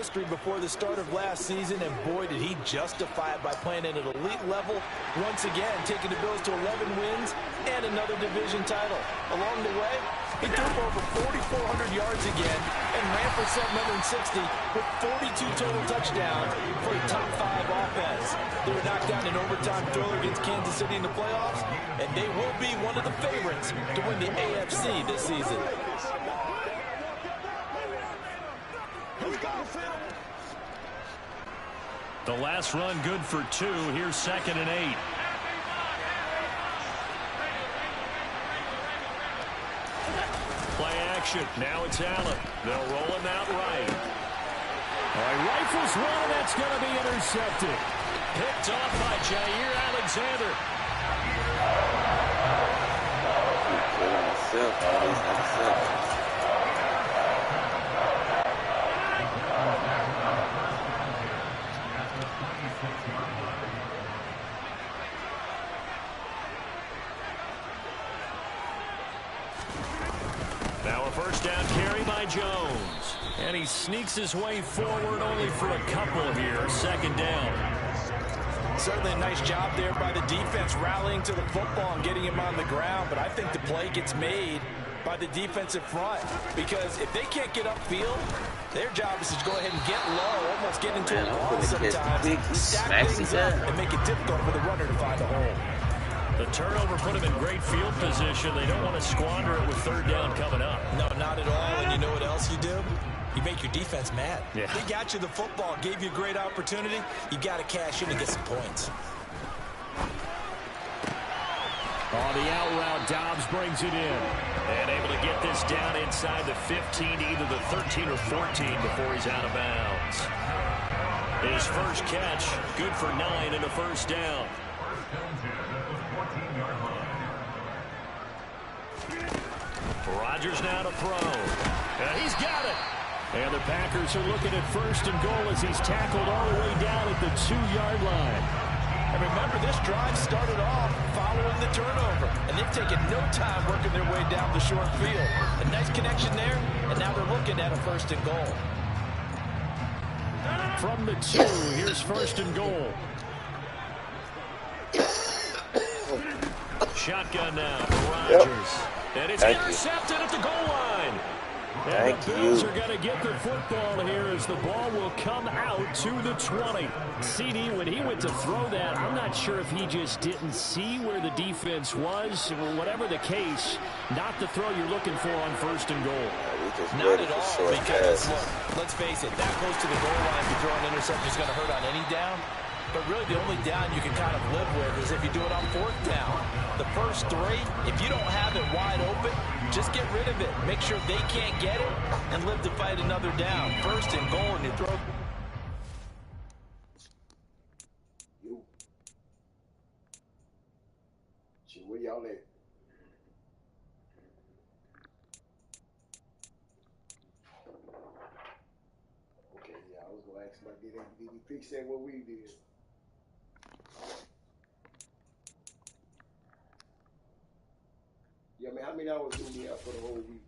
history before the start of last season, and boy, did he justify it by playing at an elite level. Once again, taking the Bills to 11 wins and another division title. Along the way, he threw for over 4,400 yards again and ran for 760 with 42 total touchdowns for a top-5 offense. They were knocked down in overtime thriller against Kansas City in the playoffs, and they will be one of the favorites to win the AFC this season. The last run good for 2. Here's 2nd and 8. Play action. Now it's Allen. They'll roll him out right. Rifles one, and that's going to be intercepted. Picked off by Jair Alexander. Now a first down carry by Jones. And he sneaks his way forward only for a couple here. 2nd down. Certainly a nice job there by the defense rallying to the football and getting him on the ground. But I think the play gets made by the defensive front, because if they can't get upfield, their job is to go ahead and get low, almost get into a run sometimes, stack things up, and make it difficult for the runner to find a hole. The turnover put him in great field position. They don't want to squander it with 3rd down coming up. No, not at all. And you know what else you do? You make your defense mad. Yeah. They got you the football, gave you a great opportunity. You got to cash in and get some points. Oh, the out route, Dobbs brings it in. And able to get this down inside the 15 to either the 13 or 14 before he's out of bounds. His first catch, good for 9 and a first down. Rodgers now to throw. He's got it. And the Packers are looking at 1st and goal as he's tackled all the way down at the 2-yard line. And remember, this drive started off following the turnover, and they've taken no time working their way down the short field. A nice connection there, and now they're looking at a 1st and goal. From the 2, here's 1st and goal. Shotgun now for Rodgers. And it's intercepted at the goal line. And the Bills are going to get the football here as the ball will come out to the 20. CD, when he went to throw that, I'm not sure if he just didn't see where the defense was. Whatever the case, not the throw you're looking for on 1st and goal. Not at all, because, let's face it, that close to the goal line, if you throw an interception, is going to hurt on any down. But really, the only down you can kind of live with is if you do it on 4th down. The first 3, if you don't have it wide open, just get rid of it. Make sure they can't get it and live to fight another down. 1st and goal, and you throw. Where y'all at? Okay, yeah, I was gonna ask about did he fix that what we did? Yeah, man, how many hours do we have for the whole week?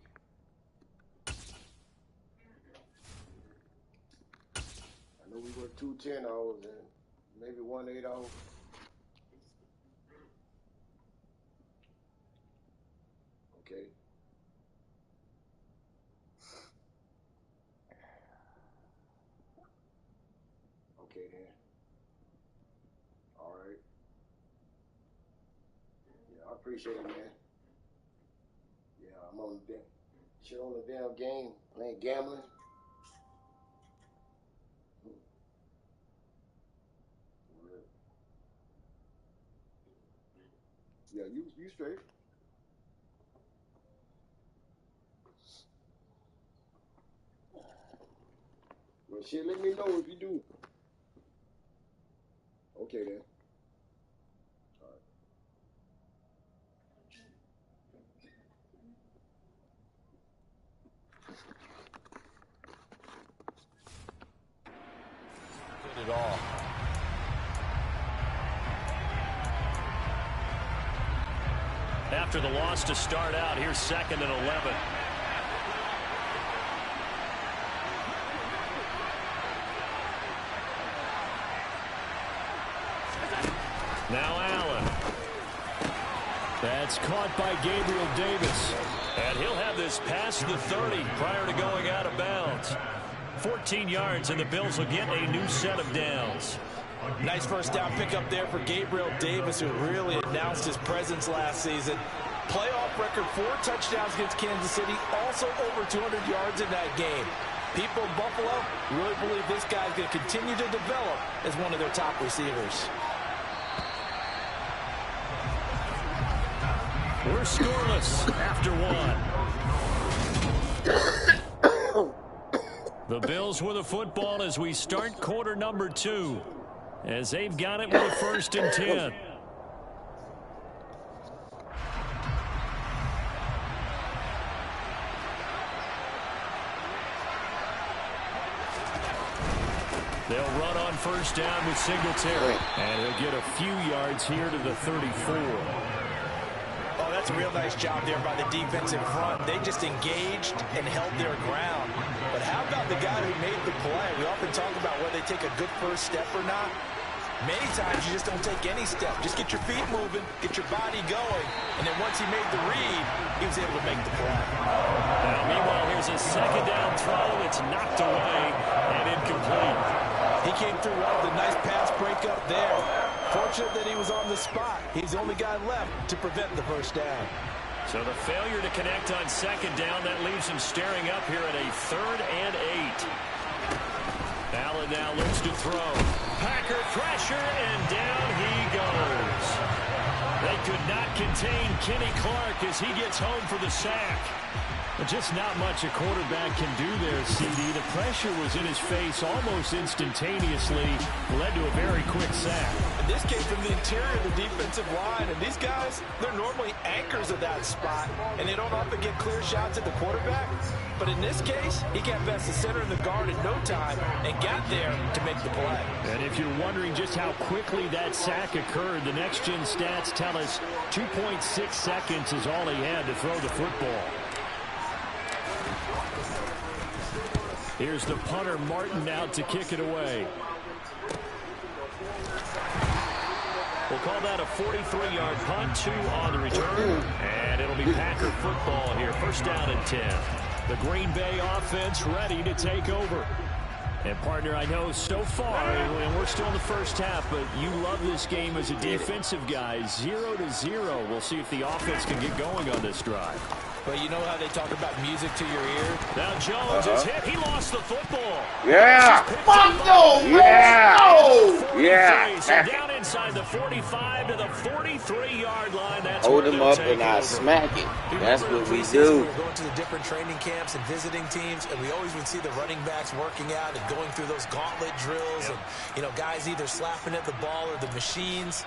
I know we work 2 10 hours and maybe 1 8 hours. Okay. Okay then. All right. Yeah, I appreciate it, man. I'm on the shit on the damn game, playing gambling. Yeah, you straight. Well, shit, let me know if you do. Okay then. At all. After the loss to start out, here's 2nd and 11. Now Allen. That's caught by Gabriel Davis. And he'll have this past the 30 prior to going out of bounds. 14 yards, and the Bills will get a new set of downs. Nice first down pickup there for Gabriel Davis, who really announced his presence last season. Playoff record, 4 touchdowns against Kansas City, also over 200 yards in that game. People in Buffalo really believe this guy's going to continue to develop as one of their top receivers. We're scoreless after 1. The Bills with the football as we start quarter number 2. As they've got it with a 1st and 10. They'll run on 1st down with Singletary. And he'll get a few yards here to the 34. Oh, that's a real nice job there by the defensive front. They just engaged and held their ground. But how about the guy who made the play? We often talk about whether they take a good first step or not. Many times you just don't take any step. Just get your feet moving, get your body going, and then once he made the read, he was able to make the play. Now, meanwhile, here's a 2nd down throw. It's knocked away and incomplete. He came through well with a nice pass breakup there. Fortunate that he was on the spot. He's the only guy left to prevent the 1st down. So the failure to connect on 2nd down, that leaves him staring up here at a 3rd and 8. Allen now looks to throw. Packer Thrasher, and down he goes. They could not contain Kenny Clark as he gets home for the sack. But just not much a quarterback can do there, CD. The pressure was in his face almost instantaneously. Led to a very quick sack. And this came from the interior of the defensive line. And these guys, they're normally anchors of that spot. And they don't often get clear shots at the quarterback. But in this case, he got past the center and the guard in no time and got there to make the play. And if you're wondering just how quickly that sack occurred, the next-gen stats tell us 2.6 seconds is all he had to throw the football. Here's the punter, Martin, out to kick it away. We'll call that a 43-yard punt, 2 on the return. And it'll be Packer football here. 1st down and 10. The Green Bay offense ready to take over. And, partner, I know so far, and we're still in the 1st half, but you love this game as a defensive guy. 0-0. We'll see if the offense can get going on this drive. But you know how they talk about music to your ear? Now Jones is hit. He lost the football. Yeah. Yeah. Yeah. So down inside the 45 to the 43-yard line. That's hold him up and I smack it. That's what we do. We were going to the different training camps and visiting teams, and we always would see the running backs working out and going through those gauntlet drills. And, you know, guys either slapping at the ball or the machines.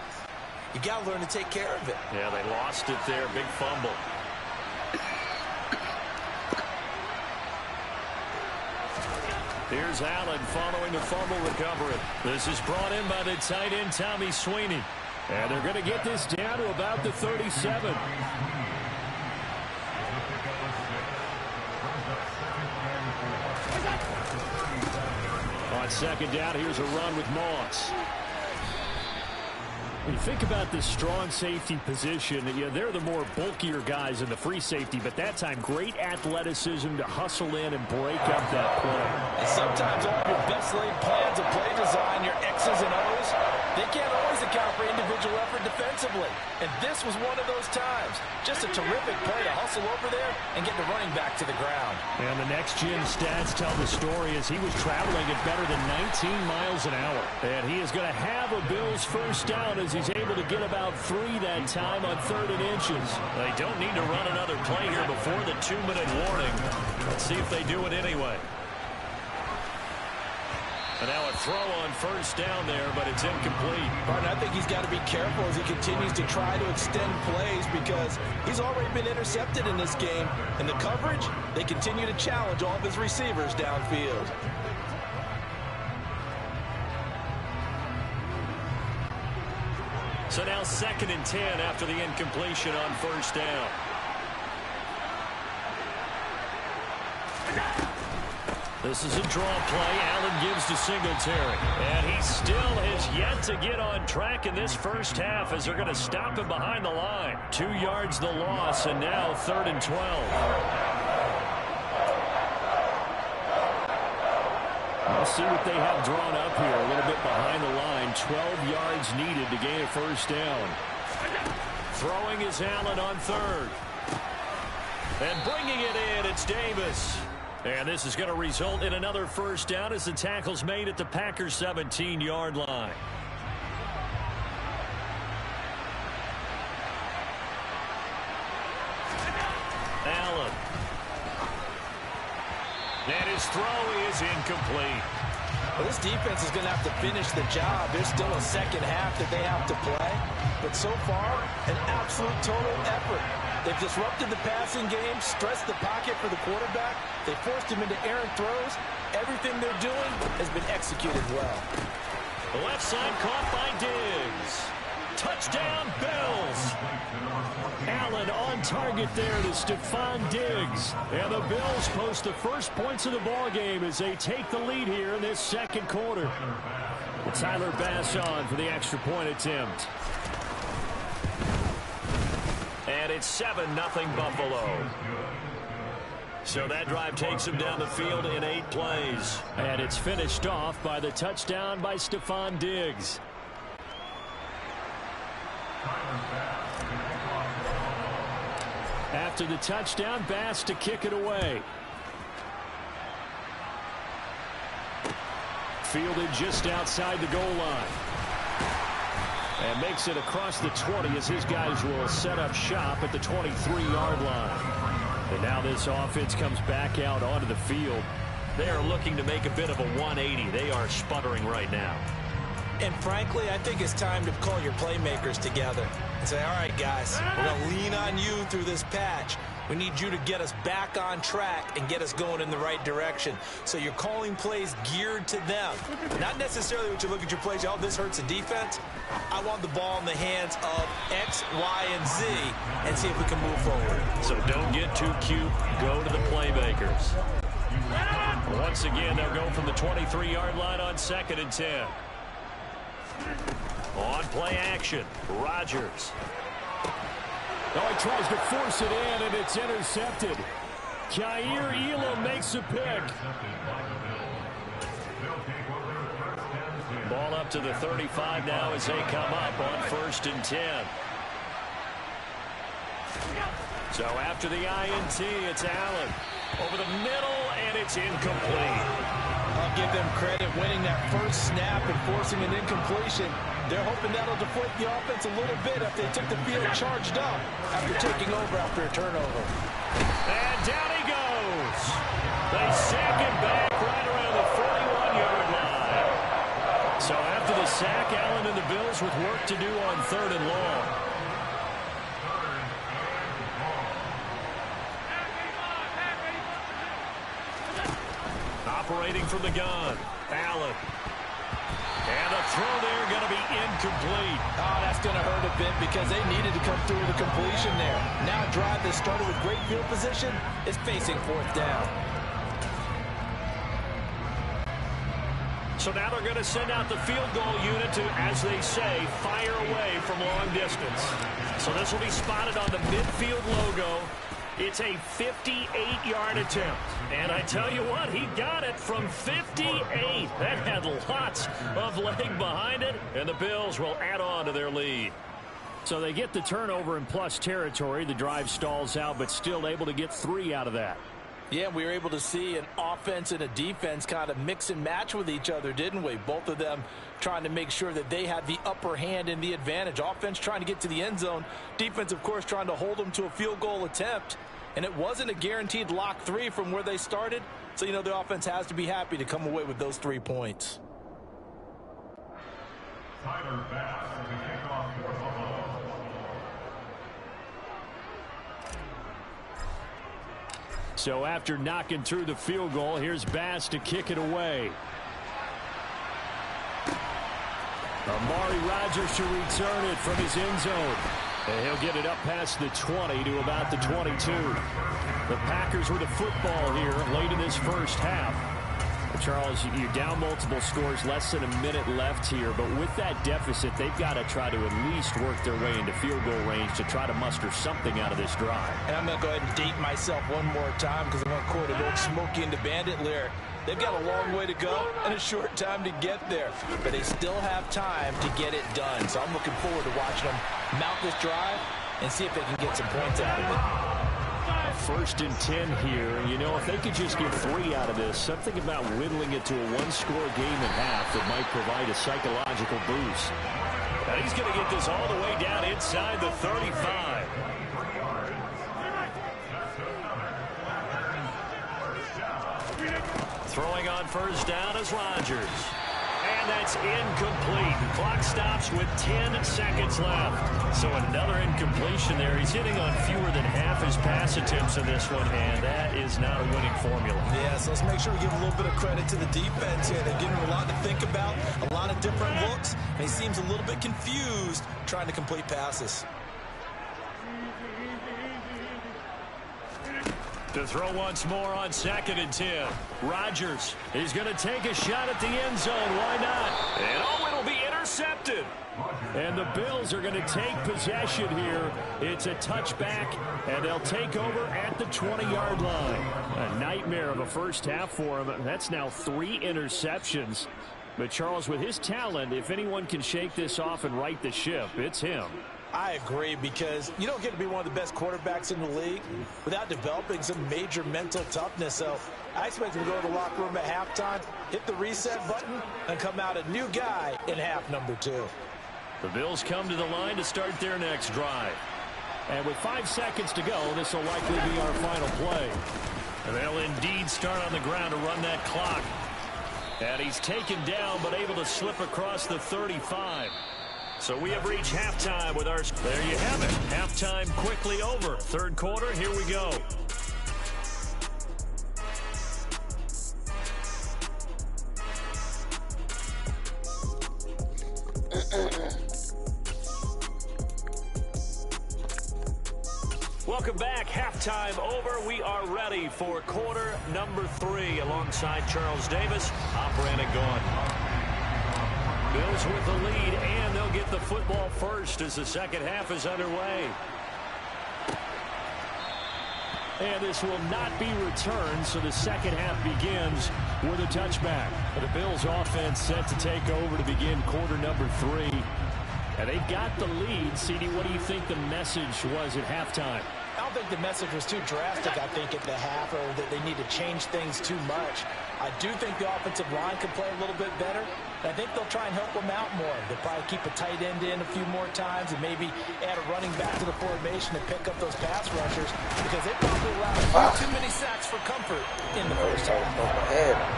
You got to learn to take care of it. Yeah, they lost it there. Big fumble. Here's Allen following the fumble recovery. This is brought in by the tight end, Tommy Sweeney. And they're going to get this down to about the 37. On 2nd down, here's a run with Moss. When you think about the strong safety position, they're the more bulkier guys in the free safety, but that time great athleticism to hustle in and break up that play. And sometimes all your best laid plans of play design, your X's and O's, they can't always account for individual effort defensively. And this was one of those times. Just a terrific play to hustle over there and get the running back to the ground. And the next-gen stats tell the story as he was traveling at better than 19 miles an hour. And he is going to have a Bills 1st down as he's able to get about 3 that time on 3rd and inches. They don't need to run another play here before the 2-minute warning. Let's see if they do it anyway. And now a throw on 1st down there, but it's incomplete. Martin, I think he's got to be careful as he continues to try to extend plays because he's already been intercepted in this game. And the coverage, they continue to challenge all of his receivers downfield. So now 2nd and 10 after the incompletion on 1st down. This is a draw play. Allen gives to Singletary. And he still has yet to get on track in this first half as they're going to stop him behind the line. 2 yards the loss, and now 3rd and 12. Let's see what they have drawn up here. A little bit behind the line. 12 yards needed to gain a first down. Throwing is Allen on 3rd. And bringing it in, it's Davis. And this is going to result in another first down as the tackle's made at the Packers' 17-yard line. Allen. And his throw is incomplete. Well, this defense is going to have to finish the job. There's still a second half that they have to play. But so far, an absolute total effort. They've disrupted the passing game, stressed the pocket for the quarterback. They forced him into errant throws. Everything they're doing has been executed well. The left side caught by Diggs. Touchdown, Bills. Allen on target there to Stephon Diggs. And the Bills post the first points of the ball game as they take the lead here in this second quarter. Tyler Bass on for the extra point attempt. And it's 7-0 Buffalo. So that drive takes him down the field in 8 plays. And it's finished off by the touchdown by Stephon Diggs. After the touchdown, Bass to kick it away. Fielded just outside the goal line. And makes it across the 20 as his guys will set up shop at the 23-yard line. And now this offense comes back out onto the field. They are looking to make a bit of a 180. They are sputtering right now. And frankly, I think it's time to call your playmakers together and say, all right, guys, we're going to lean on you through this patch. We need you to get us back on track and get us going in the right direction. So you're calling plays geared to them. Not necessarily what you look at your plays, oh, this hurts the defense. I want the ball in the hands of X, Y, and Z and see if we can move forward. So don't get too cute. Go to the playmakers. Once again, they'll go from the 23-yard line on 2nd and 10. On play action, Rodgers. Oh, he tries to force it in, and it's intercepted. Kaiir Elam makes a pick. Ball up to the 35 now as they come up on 1st and 10. So after the INT, it's Allen. Over the middle, and it's incomplete. I'll give them credit winning that first snap and forcing an incompletion. They're hoping that'll deflate the offense a little bit if they took the field charged up after taking over after a turnover. And down he goes. They sack him back right around the 41-yard line. So after the sack, Allen and the Bills with work to do on 3rd and long. Operating from the gun, Allen. And the throw there going to be incomplete. Oh, that's going to hurt a bit because they needed to come through with a completion there. Now a drive that started with great field position is facing 4th down. So now they're going to send out the field goal unit to, as they say, fire away from long distance. So this will be spotted on the midfield logo. It's a 58-yard attempt. And I tell you what, he got it from 58. That had lots of leg behind it, and the Bills will add on to their lead. So they get the turnover in plus territory. The drive stalls out, but still able to get 3 out of that. Yeah, we were able to see an offense and a defense kind of mix and match with each other, didn't we? Both of them trying to make sure that they had the upper hand and the advantage. Offense trying to get to the end zone. Defense, of course, trying to hold them to a field goal attempt. And it wasn't a guaranteed lock 3 from where they started. So, you know, the offense has to be happy to come away with those 3 points. Tyler Bass to kick off for Buffalo. So after knocking through the field goal, here's Bass to kick it away. Amari Rodgers to return it from his end zone. And he'll get it up past the 20 to about the 22. The Packers with the football here late in this first half. Charles, you're down multiple scores, less than a minute left here, but with that deficit, they've got to try to at least work their way into field goal range to try to muster something out of this drive. And I'm going to go ahead and date myself one more time because I'm going to quote an old Smokey and the Bandit lyric. They've got a long way to go and a short time to get there, but they still have time to get it done. So I'm looking forward to watching them mount this drive and see if they can get some points out of it. 1st and 10 here. You know, if they could just get 3 out of this, something about whittling it to a one-score game at half that might provide a psychological boost. And he's going to get this all the way down inside the 35. Throwing on 1st down is Rodgers. And that's incomplete. Clock stops with 10 seconds left. So another incompletion there. He's hitting on fewer than half his pass attempts in this one, and that is not a winning formula. Yeah, so let's make sure we give a little bit of credit to the defense here. They're giving him a lot to think about, a lot of different looks, and he seems a little bit confused trying to complete passes. To throw once more on 2nd and 10. Rodgers is going to take a shot at the end zone. Why not? And oh, it'll be intercepted. And the Bills are going to take possession here. It's a touchback, and they'll take over at the 20-yard line. A nightmare of a first half for him. That's now 3 interceptions. But Charles, with his talent, if anyone can shake this off and right the ship, it's him. I agree, because you don't get to be one of the best quarterbacks in the league without developing some major mental toughness. So I expect him to go to the locker room at halftime, hit the reset button, and come out a new guy in half number 2. The Bills come to the line to start their next drive. And with 5 seconds to go, this will likely be our final play. And they'll indeed start on the ground to run that clock. And he's taken down, but able to slip across the 35. So we have reached halftime with our... There you have it. Halftime quickly over. 3rd quarter, here we go. Welcome back. Halftime over. We are ready for quarter number 3 alongside Charles Davis. Operating going. Bills with the lead, and they'll get the football first as the second half is underway. And this will not be returned, so the second half begins with a touchback. The Bills offense set to take over to begin quarter number 3. And they've got the lead. CD, what do you think the message was at halftime? I don't think the message was too drastic, I think, at the half, or that they need to change things too much. I do think the offensive line can play a little bit better. I think they'll try and help them out more. They'll probably keep a tight end in a few more times and maybe add a running back to the formation to pick up those pass rushers, because they probably allowed too many sacks for comfort in the first half.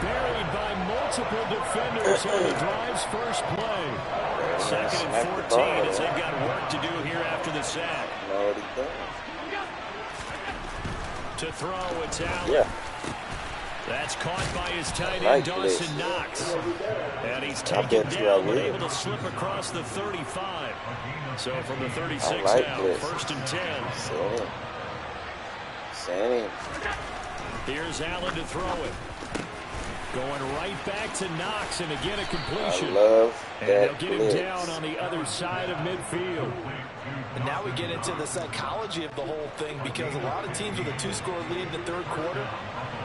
Buried by multiple defenders on the drive's first play. 2nd and 14 as they've got work to do here after the sack. To throw, it's Allen. Yeah. That's caught by his tight end, Dawson Knox. And he's taken down, but able to slip across the 35. So from the 36 now, 1st and 10. Same. Here's Allen to throw it. Going right back to Knox, and again a completion. I love that. And they'll get him down on the other side of midfield. And now we get into the psychology of the whole thing, because a lot of teams with a 2-score lead in the 3rd quarter,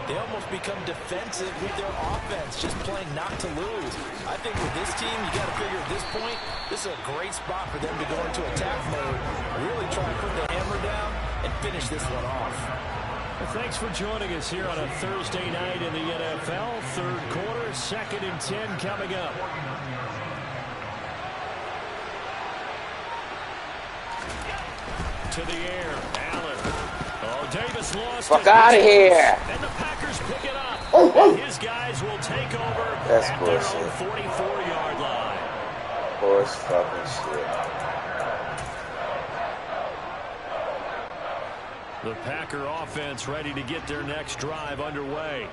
they almost become defensive with their offense, just playing not to lose. I think with this team, you got to figure at this point, this is a great spot for them to go into attack mode, really try to put the hammer down and finish this one off. Well, thanks for joining us here on a Thursday night in the NFL. 3rd quarter, 2nd and 10 coming up. To the air, Allen. Oh, Davis lost Fuck it. out of here. And the Packers pick it up. And his guys will take over at their own 44-yard line. Horse fucking shit. The Packer offense ready to get their next drive underway.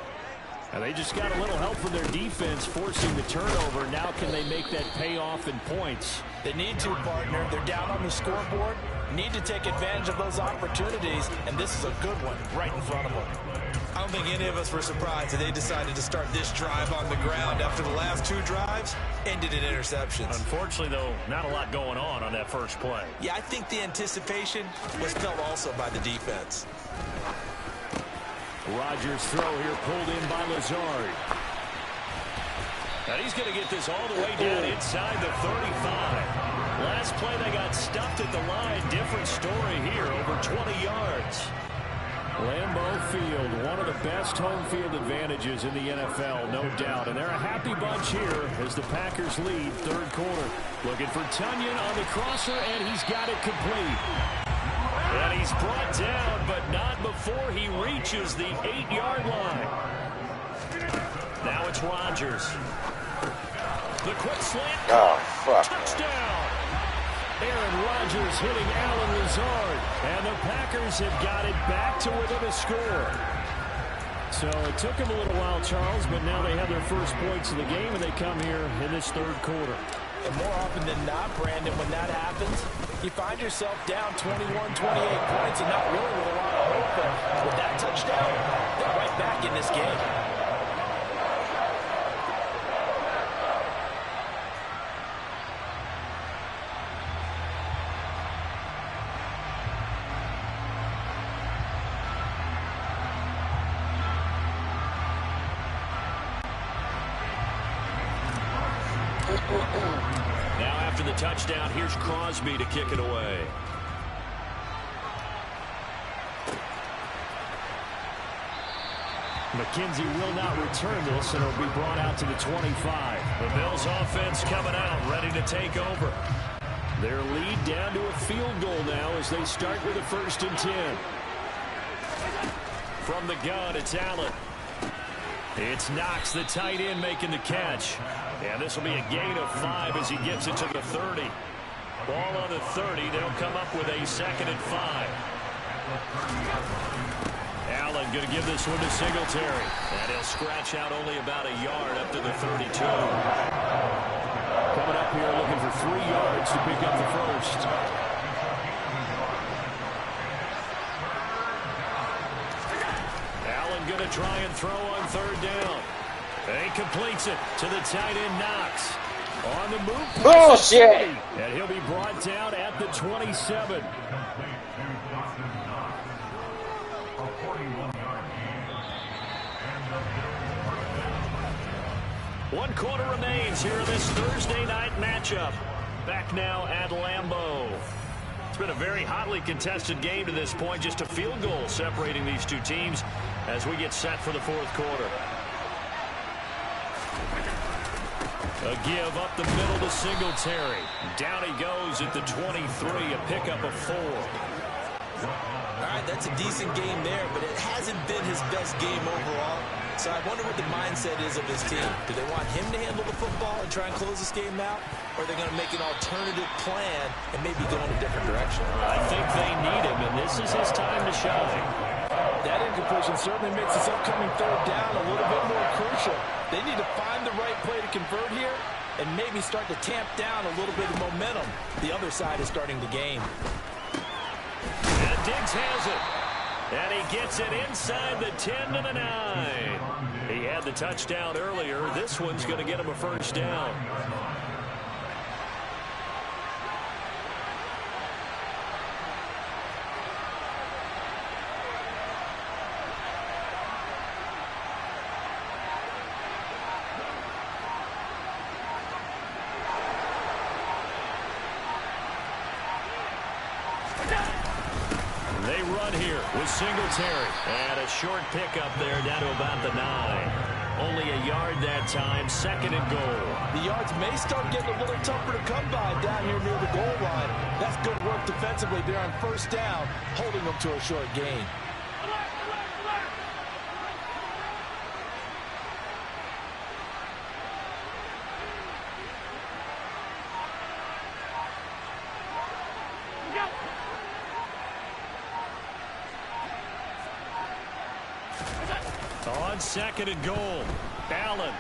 And they just got a little help from their defense forcing the turnover. Now can they make that pay off in points? They need to, partner. They're down on the scoreboard. Need to take advantage of those opportunities, and this is a good one right in front of them. I don't think any of us were surprised that they decided to start this drive on the ground after the last 2 drives ended in interceptions. Unfortunately, though, not a lot going on that first play. Yeah, I think the anticipation was felt also by the defense. Rodgers' throw here pulled in by Lazard. And he's going to get this all the way down inside the 35. Last play, they got stuffed at the line. Different story here, over 20 yards. Lambeau Field, one of the best home field advantages in the NFL, no doubt. And they're a happy bunch here as the Packers lead third quarter. Looking for Tunyon on the crosser, and he's got it complete. And he's brought down, but not before he reaches the 8-yard line. Now it's Rodgers. The quick slant. Oh, fuck. Touchdown. Aaron Rodgers hitting Allen Lazard. And the Packers have got it back to within a score. So it took them a little while, Charles, but now they have their first points of the game, and they come here in this third quarter. And more often than not, Brandon, when that happens, you find yourself down 21, 28 points and not really with a lot of hope. But with that touchdown, they're right back in this game. Now after the touchdown, here's Crosby to kick it away. McKenzie will not return this, and it'll be brought out to the 25. The Bills offense coming out, ready to take over. Their lead down to a field goal now as they start with a 1st and 10. From the gun, it's Allen. It's Knox, the tight end, making the catch. And this will be a gain of 5 as he gets it to the 30. Ball on the 30. They'll come up with a 2nd and 5. Allen going to give this one to Singletary. And he'll scratch out only about a yard up to the 32. Coming up here looking for 3 yards to pick up the first. Allen going to try and throw on 3rd down. He completes it to the tight end, Knox. On the move. Bullshit! And he'll be brought down at the 27. One quarter remains here in this Thursday night matchup. Back now at Lambeau. It's been a very hotly contested game to this point. Just a field goal separating these two teams as we get set for the 4th quarter. A give up the middle to Singletary. Down he goes at the 23, a pickup of 4. All right, that's a decent game there, but it hasn't been his best game overall. So I wonder what the mindset is of his team. Do they want him to handle the football and try and close this game out? Or are they going to make an alternative plan and maybe go in a different direction? I think they need him, and this is his time to shine. That incompletion certainly makes this upcoming 3rd down a little bit more crucial. They need to find the right play to convert here and maybe start to tamp down a little bit of momentum. The other side is starting the game. And Diggs has it. And he gets it inside the 10 to the 9. He had the touchdown earlier. This one's going to get him a 1st down. They run here with Singletary. And a short pickup there down to about the 9. Only a yard that time, 2nd and goal. The yards may start getting a little tougher to come by down here near the goal line. That's good work defensively there on 1st down, holding them to a short gain. On 2nd and goal, Allen.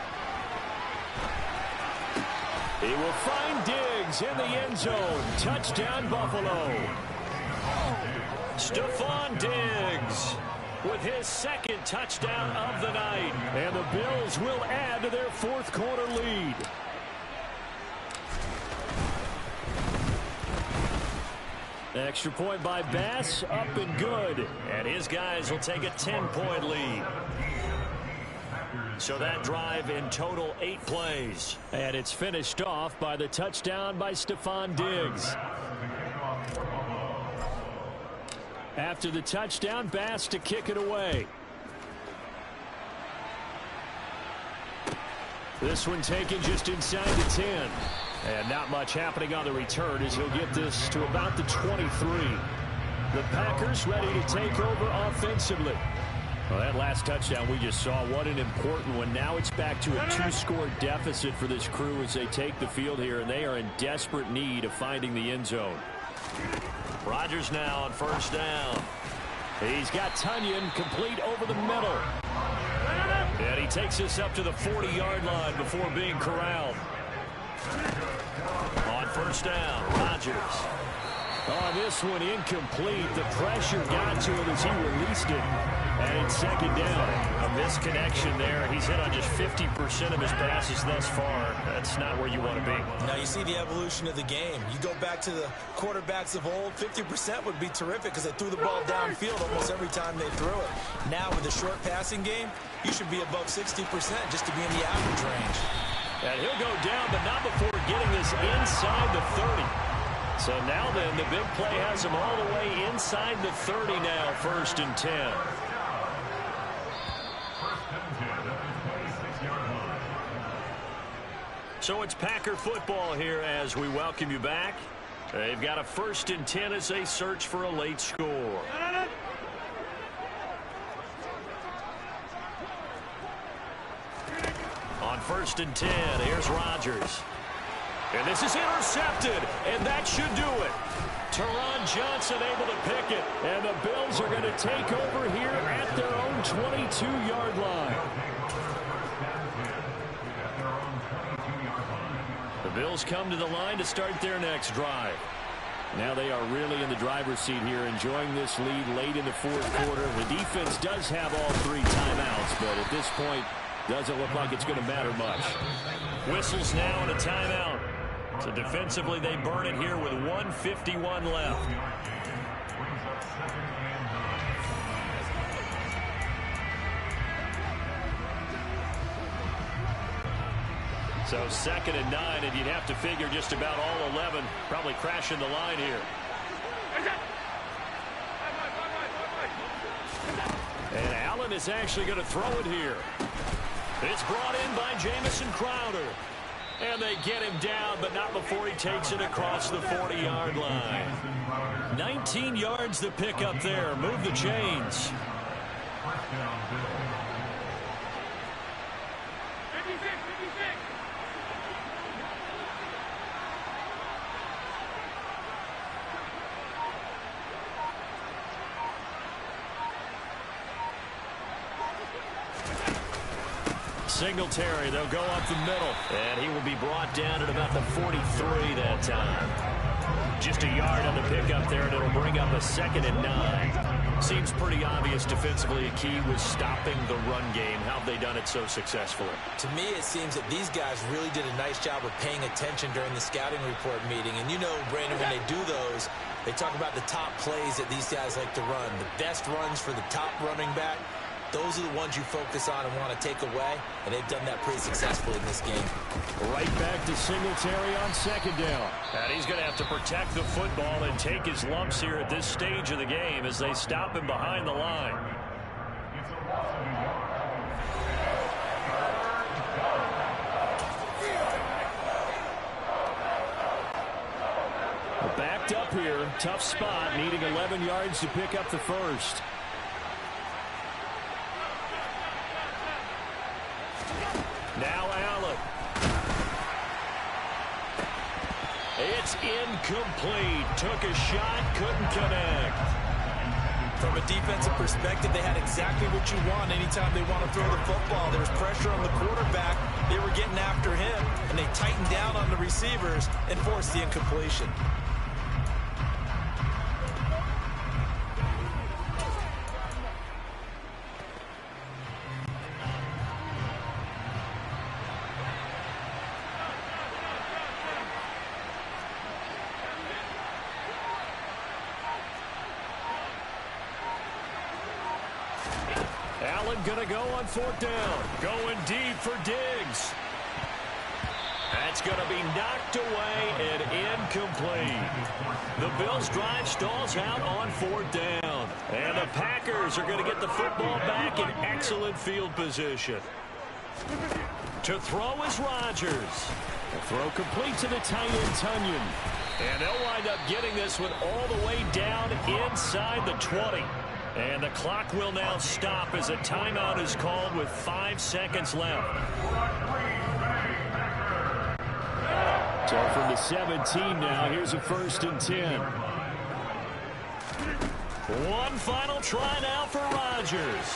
He will find Diggs in the end zone. Touchdown, Buffalo. Stephon Diggs with his 2nd third touchdown of the night. And the Bills will add to their fourth quarter lead. Extra point by Bass, up and good. And his guys will take a 10-point lead. So that drive in total 8 plays. And it's finished off by the touchdown by Stefon Diggs. After the touchdown, Bass to kick it away. This one taken just inside the 10. And not much happening on the return as he'll get this to about the 23. The Packers ready to take over offensively. Well, that last touchdown we just saw, what an important one. Now it's back to a 2-score deficit for this crew as they take the field here, and they are in desperate need of finding the end zone. Rodgers now on first down. He's got Tunyon complete over the middle. And he takes us up to the 40-yard line before being corralled. On first down, Rodgers. On this one, incomplete. The pressure got to him as he released it. And it's second down. A misconnection there. He's hit on just 50% of his passes thus far. That's not where you want to be. Now you see the evolution of the game. You go back to the quarterbacks of old, 50% would be terrific because they threw the ball downfield almost every time they threw it. Now with the short passing game, you should be above 60% just to be in the average range. And he'll go down, but not before getting this inside the 30. So now then, the big play has him all the way inside the 30 now, 1st and 10. So it's Packer football here as we welcome you back. They've got a 1st and 10 as they search for a late score. On 1st and 10, here's Rodgers. And this is intercepted, and that should do it. Teron Johnson able to pick it, and the Bills are going to take over here at their own 22-yard line. The Bills come to the line to start their next drive. Now they are really in the driver's seat here, enjoying this lead late in the fourth quarter. The defense does have all 3 timeouts, but at this point, doesn't look like it's going to matter much. Whistles now and a timeout. So defensively, they burn it here with 1:51 left. So 2nd and 9, and you'd have to figure just about all 11 probably crashing the line here. And Allen is actually going to throw it here. It's brought in by Jamison Crowder. And they get him down, but not before he takes it across the 40-yard line. 19 yards to pick up there. Move the chains. Singletary, they'll go up the middle. And he will be brought down at about the 43 that time. Just a yard on the pickup there, and it'll bring up a 2nd and 9. Seems pretty obvious defensively a key was stopping the run game. How have they done it so successfully? To me, it seems that these guys really did a nice job of paying attention during the scouting report meeting. And you know, Brandon, when they do those, they talk about the top plays that these guys like to run. The best runs for the top running back. Those are the ones you focus on and want to take away, and they've done that pretty successfully in this game. Right back to Singletary on 2nd down. And he's going to have to protect the football and take his lumps here at this stage of the game as they stop him behind the line. Backed up here, tough spot, needing 11 yards to pick up the 1st. Now Allen. It's incomplete. Took a shot, couldn't connect. From a defensive perspective, they had exactly what you want anytime they want to throw the football. There was pressure on the quarterback. They were getting after him, and they tightened down on the receivers and forced the incompletion. Allen going to go on 4th down. Going deep for Diggs. That's going to be knocked away and incomplete. The Bills' drive stalls out on 4th down. And the Packers are going to get the football back in excellent field position. To throw is Rodgers. The throw complete to the tight end, Tunyon. And they'll wind up getting this one all the way down inside the 20. And the clock will now stop as a timeout is called with 5 seconds left. So from the 17 now, here's a 1st and 10. One final try now for Rodgers.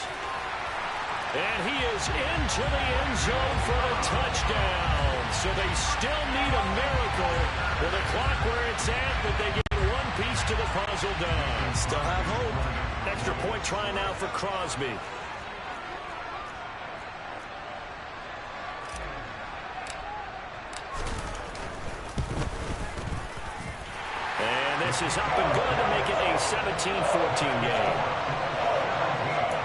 And he is into the end zone for a touchdown. So they still need a miracle with the clock where it's at, but they get one piece to the puzzle done. Still have hope. Extra point try now for Crosby. And this is up and good to make it a 17-14 game.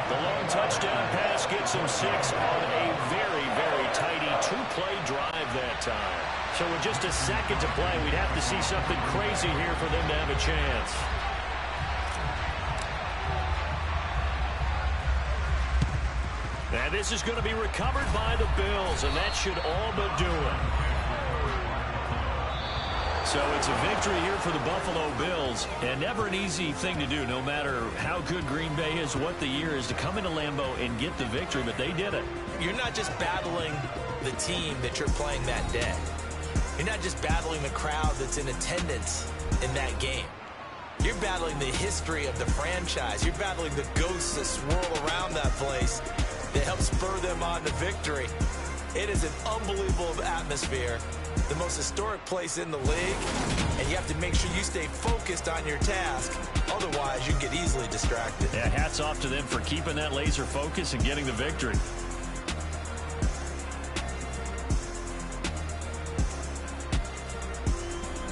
The long touchdown pass gets them 6 on a very, very tidy 2-play drive that time. So with just a second to play, we'd have to see something crazy here for them to have a chance. And this is going to be recovered by the Bills, and that should all but do it. So it's a victory here for the Buffalo Bills, and never an easy thing to do, no matter how good Green Bay is, what the year is, to come into Lambeau and get the victory, but they did it. You're not just battling the team that you're playing that day. You're not just battling the crowd that's in attendance in that game. You're battling the history of the franchise. You're battling the ghosts that swirl around that place that help spur them on to victory. It is an unbelievable atmosphere, the most historic place in the league, and you have to make sure you stay focused on your task. Otherwise, you can get easily distracted. Yeah, hats off to them for keeping that laser focus and getting the victory.